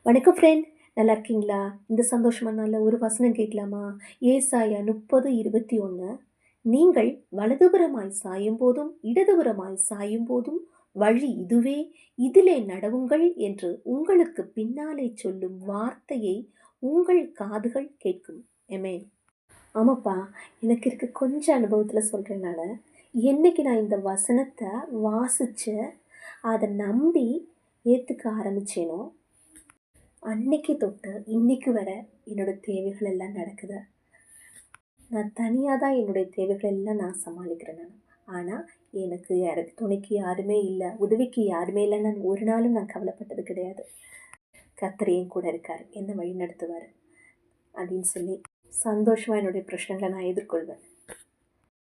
வணக்கம் ஃப்ரெண்ட். நல்லா இருக்கீங்களா? இந்த சந்தோஷமான நாள்ல ஒரு வசனம் கேட்கலாமா? ஏசாயா 30:21. நீங்கள் வலதுபுறமாய் சாயும்போதும், இடதுபுறமாய் சாயும்போதும் வழி இதுவே, இதிலே நடவுங்கள் என்று உங்களுக்கு பின்னாலே சொல்லும் வார்த்தையை உங்கள் காதுகள் கேட்கும். ஆமென். ஆமாப்பா. எனக்கு இருக்க கொஞ்சம் அனுபவத்துல சொல்றேன் நானு. என்னைக்கு நான் இந்த வசனத்த வாசிச்சு, அத நம்பி ஏத்துக்க ஆரம்பிச்சேனோ, அன்னைக்கு தொட்டு இன்னைக்கு வர என்னோட தேவைகள் எல்லாம் நடக்குது. நான் தனியா தான் என்னுடைய தேவைகள் எல்லாம் நான் சமாளிக்கிறேன் நானு. ஆனா, எனக்கு துணைக்கு யாருமே இல்ல, உதவிக்கு யாருமே இல்லன்னு ஒரு நாளும் நான் கவலைப்பட்டது கிடையாது. கர்த்தர் என் கூட இருக்காரு. என்ன வழி நடத்துவாரு அப்படின்னு சொல்லி சந்தோஷமா என்னுடைய பிரச்சனைகள நான் எதிர்கொள்வேன்.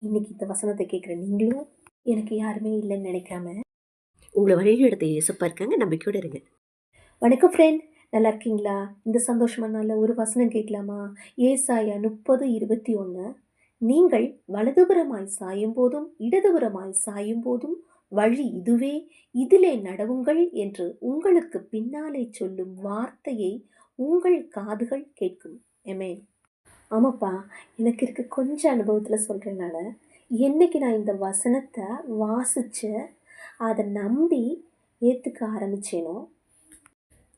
இன்னைக்கு இந்த வசனத்த கேட்கிற நீங்களும் எனக்கு யாருமே இல்லன்னு நினைக்காம உங்கள வழிநடத்த இயேசப்பா இருக்காங்க. நம்பிக்கையோட இருங்க. வணக்கம் ஃப்ரெண்ட். நல்லா இருக்கீங்களா? இந்த சந்தோஷமான நாள்ல ஒரு வசனம் கேட்கலாமா? ஏசாயா 30:21. நீங்கள் வலதுபுறமாய் சாயும்போதும், இடதுபுறமாய் சாயும்போதும் வழி இதுவே, இதிலே நடவுங்கள் என்று உங்களுக்கு பின்னாலே சொல்லும் வார்த்தையை உங்கள் காதுகள் கேட்கும். ஆமென். ஆமாப்பா. எனக்கு இருக்க கொஞ்சம் அனுபவத்துல சொல்றேன் நானு. என்னைக்கு நான் இந்த வசனத்த வாசிச்சு, அத நம்பி ஏத்துக்க ஆரம்பிச்சேனோ,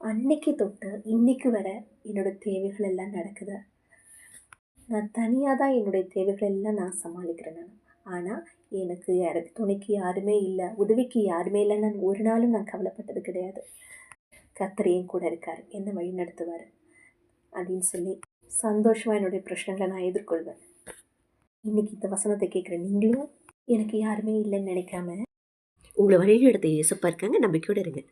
அன்னைக்கு தொட்டு இன்னைக்கு வர என்னோட தேவைகள் எல்லாம் நடக்குது. நான் தனியா தான் என்னுடைய தேவைகள் எல்லாம் நான் சமாளிக்கிறேன் நானு. ஆனா, எனக்கு துணைக்கு யாருமே இல்ல, உதவிக்கு யாருமே இல்லன்னு ஒரு நாளும் நான் கவலைப்பட்டது கிடையாது. கர்த்தர் என் கூட இருக்காரு. என்ன வழி நடத்துவாரு அப்படின்னு சொல்லி சந்தோஷமா என்னுடைய பிரச்சனைகள நான் எதிர்கொள்வேன். இன்னைக்கு இந்த வசனத்த கேட்கிற நீங்களும் எனக்கு யாருமே இல்லன்னு நினைக்காம உங்கள வழிநடத்த இயேசப்பா இருக்காங்க. நம்பிக்கையோட இருங்க.